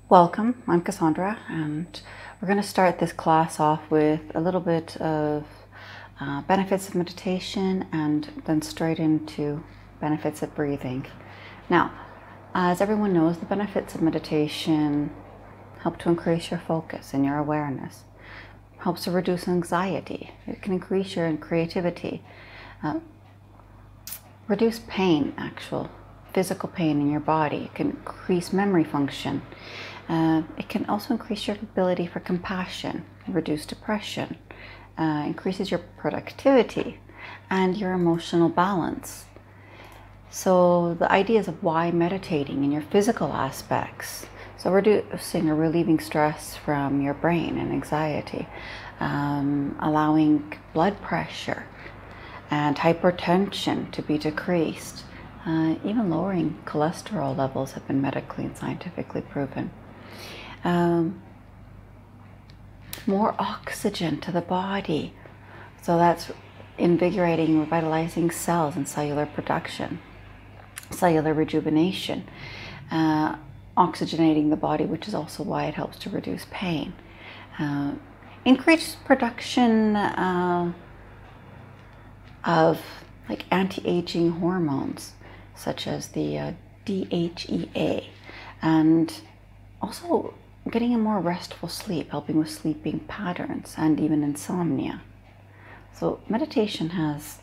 Welcome, I'm Cassandra, and we're going to start this class off with a little bit of benefits of meditation and then straight into benefits of breathing. Now, as everyone knows, the benefits of meditation help to increase your focus and your awareness, helps to reduce anxiety, it can increase your creativity, reduce pain, actual physical pain in your body, it can increase memory function. It can also increase your ability for compassion, reduce depression, increases your productivity and your emotional balance. So the ideas of why meditating in your physical aspects, so reducing or relieving stress from your brain and anxiety, allowing blood pressure and hypertension to be decreased, even lowering cholesterol levels have been medically and scientifically proven. More oxygen to the body, so that's invigorating, revitalizing cells and cellular production, cellular rejuvenation, oxygenating the body, which is also why it helps to reduce pain, increase production of like anti-aging hormones such as the DHEA, and also getting a more restful sleep, helping with sleeping patterns and even insomnia. So meditation has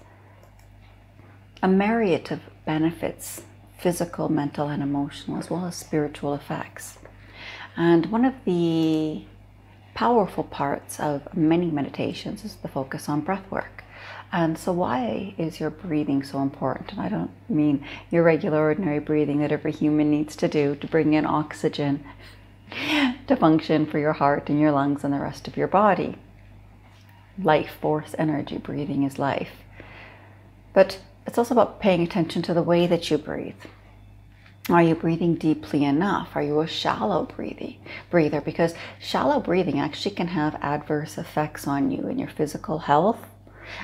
a myriad of benefits, physical, mental, and emotional, as well as spiritual effects. And one of the powerful parts of many meditations is the focus on breath work. And so why is your breathing so important? And I don't mean your regular, ordinary breathing that every human needs to do to bring in oxygen to function for your heart and your lungs and the rest of your body. Life force energy, breathing is life. But it's also about paying attention to the way that you breathe. Are you breathing deeply enough? Are you a shallow breather? Because shallow breathing actually can have adverse effects on you in your physical health,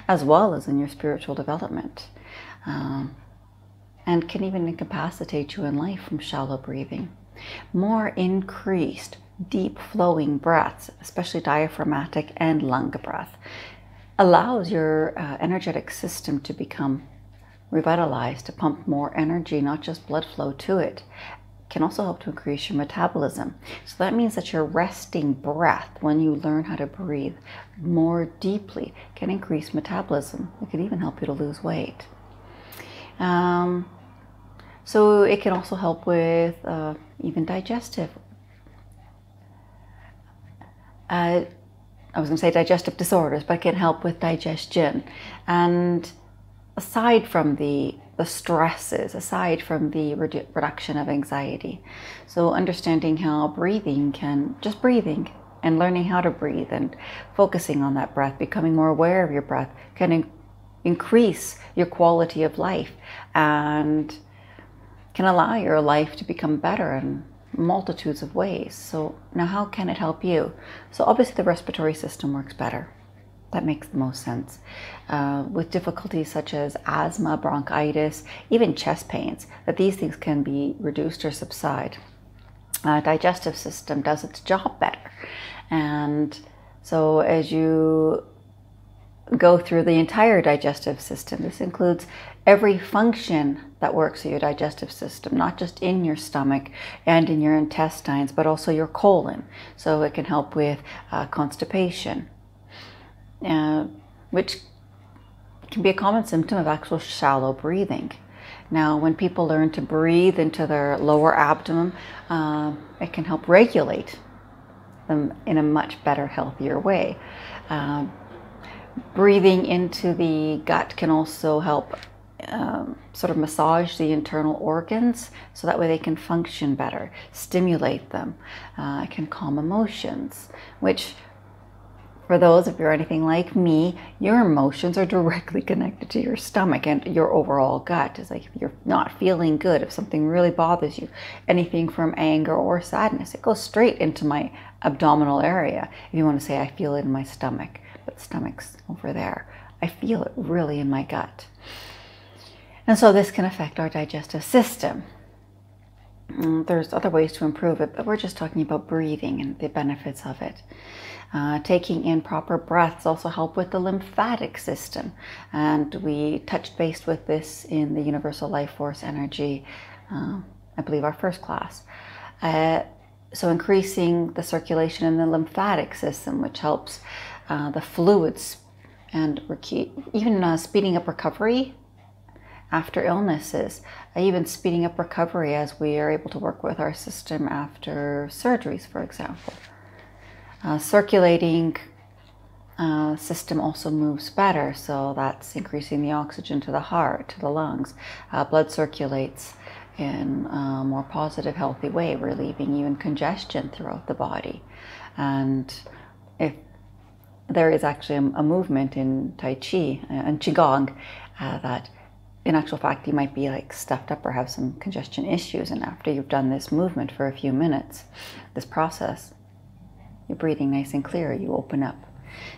as well as in your spiritual development, and can even incapacitate you in life from shallow breathing. More increased, deep flowing breaths, especially diaphragmatic and lung breath, allows your energetic system to become revitalized, to pump more energy, not just blood flow to it. Can also help to increase your metabolism. So that means that your resting breath, when you learn how to breathe more deeply, can increase metabolism. It can even help you to lose weight. So it can also help with even digestive. I was going to say digestive disorders, but it can help with digestion. And aside from the stresses, aside from the reduction of anxiety. So understanding how breathing and learning how to breathe and focusing on that breath, becoming more aware of your breath, can increase your quality of life and can allow your life to become better in multitudes of ways. So now how can it help you? So obviously the respiratory system works better. That makes the most sense. With difficulties such as asthma, bronchitis, even chest pains, that these things can be reduced or subside. Digestive system does its job better. And so as you go through the entire digestive system, this includes every function that works in your digestive system, not just in your stomach and in your intestines, but also your colon. So it can help with constipation, which can be a common symptom of actual shallow breathing. Now, when people learn to breathe into their lower abdomen, it can help regulate them in a much better, healthier way. Breathing into the gut can also help sort of massage the internal organs so that way they can function better, stimulate them. It can calm emotions, which for those, if you're anything like me, your emotions are directly connected to your stomach and your overall gut. It's like if you're not feeling good, if something really bothers you, anything from anger or sadness, it goes straight into my abdominal area. If you want to say, I feel it in my stomach, but the stomach's over there. I feel it really in my gut. And so this can affect our digestive system. There's other ways to improve it, but we're just talking about breathing and the benefits of it. Taking in proper breaths also help with the lymphatic system. And we touched base with this in the Universal Life Force Energy, I believe our first class. So increasing the circulation in the lymphatic system, which helps the fluids and even speeding up recovery after illnesses, even speeding up recovery as we are able to work with our system after surgeries, for example. Circulating system also moves better, so that's increasing the oxygen to the heart, to the lungs. Blood circulates in a more positive, healthy way, relieving even congestion throughout the body. And if there is actually a movement in Tai Chi and Qigong that in actual fact you might be like stuffed up or have some congestion issues, and after you've done this movement for a few minutes, this process, you're breathing nice and clear, you open up.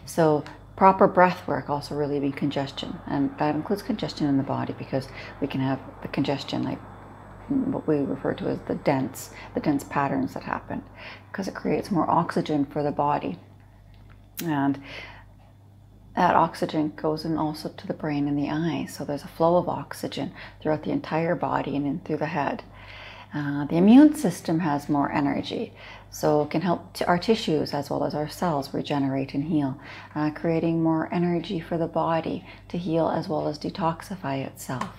So proper breath work also relieving congestion, and that includes congestion in the body, because we can have the congestion, like what we refer to as the dense patterns that happen, because it creates more oxygen for the body. And that oxygen goes in also to the brain and the eyes, so there's a flow of oxygen throughout the entire body and in through the head. The immune system has more energy, so it can help our tissues as well as our cells regenerate and heal, creating more energy for the body to heal as well as detoxify itself.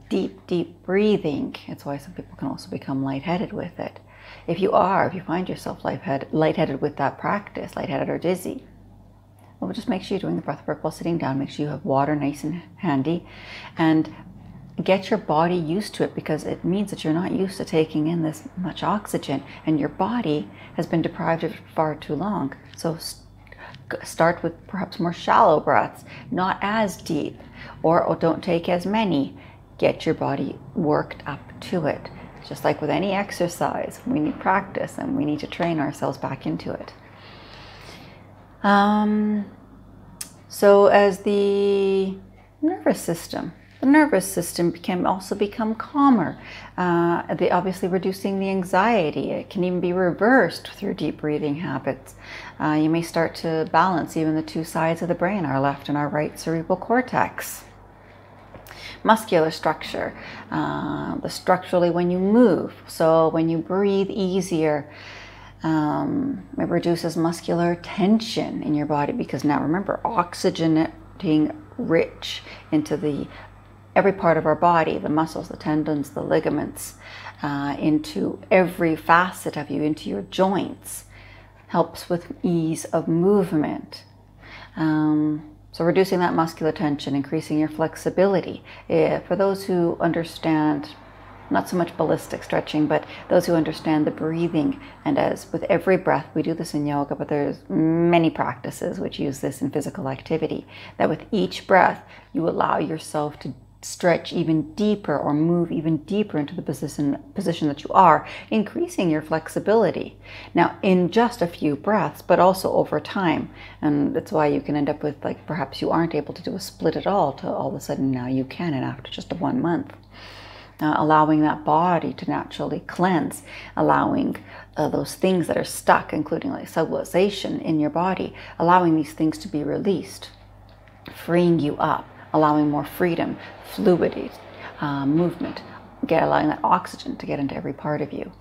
Deep breathing, it's why some people can also become lightheaded with it. If you find yourself lightheaded with that practice, lightheaded or dizzy, well, just make sure you're doing the breath work while sitting down. Make sure you have water nice and handy, and get your body used to it, because it means that you're not used to taking in this much oxygen, and your body has been deprived of it far too long. So start with perhaps more shallow breaths, not as deep, or don't take as many. Get your body worked up to it. Just like with any exercise, we need practice and we need to train ourselves back into it. So as the nervous system can also become calmer. Obviously reducing the anxiety. It can even be reversed through deep breathing habits. You may start to balance even the two sides of the brain, our left and our right cerebral cortex. Muscular structure, structurally when you move. So when you breathe easier, it reduces muscular tension in your body, because now remember, oxygenating rich into every part of our body, the muscles, the tendons, the ligaments, into every facet of you, into your joints, helps with ease of movement. So reducing that muscular tension, increasing your flexibility. For those who understand, not so much ballistic stretching, but those who understand the breathing, and as with every breath, we do this in yoga, but there's many practices which use this in physical activity, that with each breath, you allow yourself to stretch even deeper or move even deeper into the position that you are, increasing your flexibility. Now, in just a few breaths, but also over time. And that's why you can end up with, like, perhaps you aren't able to do a split at all, to all of a sudden now you can, and after just 1 month. Allowing that body to naturally cleanse, allowing those things that are stuck, including like civilization in your body, allowing these things to be released, freeing you up, allowing more freedom, fluidity, movement, allowing that oxygen to get into every part of you.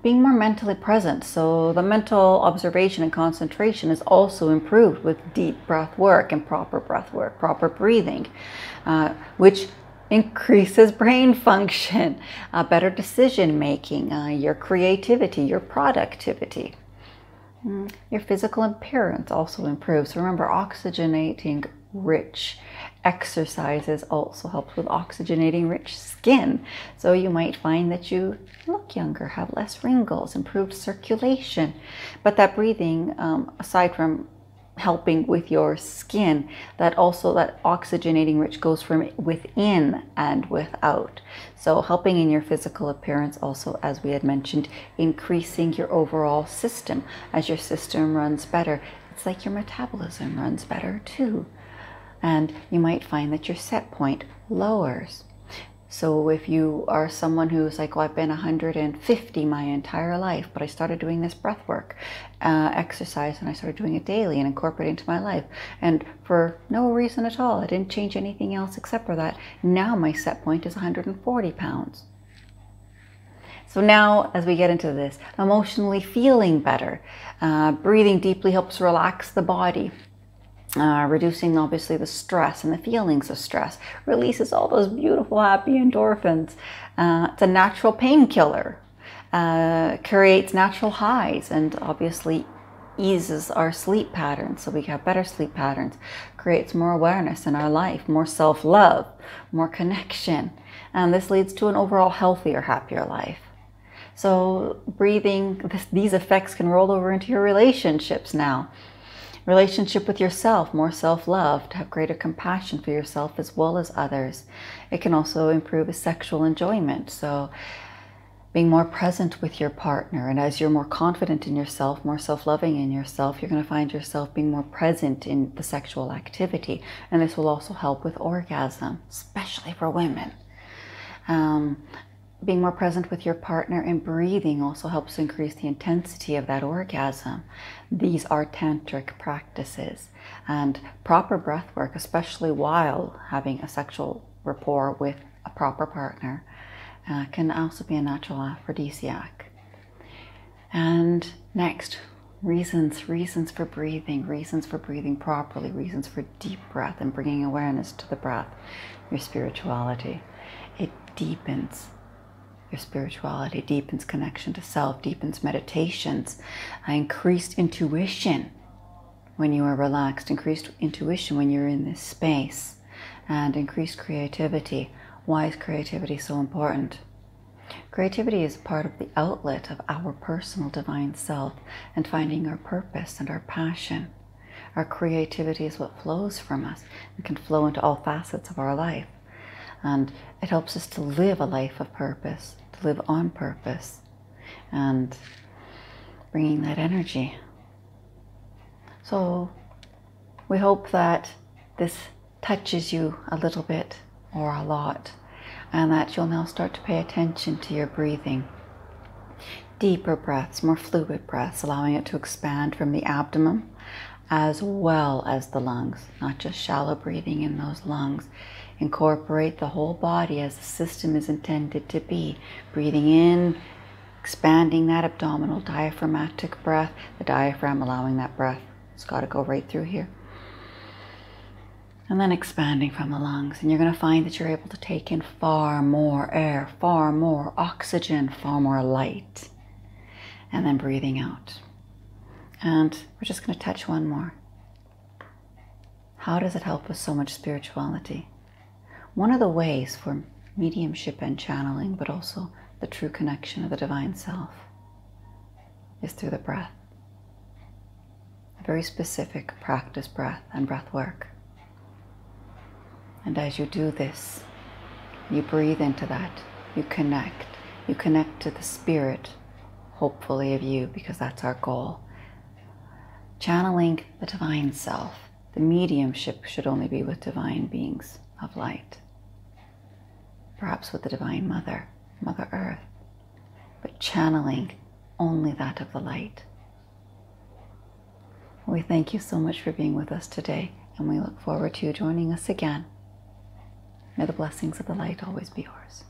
Being more mentally present, so the mental observation and concentration is also improved with deep breath work and proper breath work, proper breathing, which increases brain function, better decision making, your creativity, your productivity. Your physical appearance also improves. So remember, oxygenating rich exercises also helps with oxygenating rich skin. So you might find that you look younger, have less wrinkles, improved circulation. But that breathing, aside from helping with your skin, that oxygenating rich goes from within and without. So helping in your physical appearance also, as we had mentioned, increasing your overall system. As your system runs better, it's like your metabolism runs better too. And you might find that your set point lowers. So if you are someone who's like, oh, I've been 150 my entire life, but I started doing this breath work, exercise, and I started doing it daily and incorporating it into my life. And for no reason at all, I didn't change anything else except for that. Now my set point is 140 pounds. So now, as we get into this, emotionally feeling better, breathing deeply helps relax the body. Reducing obviously the stress and the feelings of stress, releases all those beautiful happy endorphins. It's a natural painkiller, creates natural highs, and obviously eases our sleep patterns so we have better sleep patterns, creates more awareness in our life, more self-love, more connection, and this leads to an overall healthier, happier life. So breathing, these effects can roll over into your relationships now. Relationship with yourself, more self-love, to have greater compassion for yourself as well as others. It can also improve sexual enjoyment. So being more present with your partner, and as you're more confident in yourself, more self-loving in yourself, you're going to find yourself being more present in the sexual activity. And this will also help with orgasm, especially for women. Being more present with your partner and breathing also helps increase the intensity of that orgasm. These are tantric practices, and proper breath work, especially while having a sexual rapport with a proper partner, can also be a natural aphrodisiac. And next, reasons for breathing properly, reasons for deep breath and bringing awareness to the breath. Your spirituality. It deepens your spirituality, deepens connection to self, deepens meditations, increased intuition when you are relaxed, increased intuition when you're in this space, and increased creativity. Why is creativity so important? Creativity is part of the outlet of our personal divine self and finding our purpose and our passion. Our creativity is what flows from us and can flow into all facets of our life. And it helps us to live a life of purpose, to live on purpose, and bringing that energy. So we hope that this touches you a little bit or a lot, and that you'll now start to pay attention to your breathing. Deeper breaths, more fluid breaths, allowing it to expand from the abdomen as well as the lungs, not just shallow breathing in those lungs. Incorporate the whole body as the system is intended to be. Breathing in, expanding that abdominal diaphragmatic breath, the diaphragm allowing that breath. It's got to go right through here. And then expanding from the lungs. And you're going to find that you're able to take in far more air, far more oxygen, far more light. And then breathing out. And we're just going to touch one more. How does it help with so much spirituality? One of the ways for mediumship and channeling, but also the true connection of the divine self, is through the breath. A very specific practice breath and breath work. And as you do this, you breathe into that, you connect to the spirit, hopefully of you, because that's our goal. Channeling the divine self. The mediumship should only be with divine beings of light. Perhaps with the Divine Mother, Mother Earth, but channeling only that of the light. We thank you so much for being with us today, and we look forward to you joining us again. May the blessings of the light always be yours.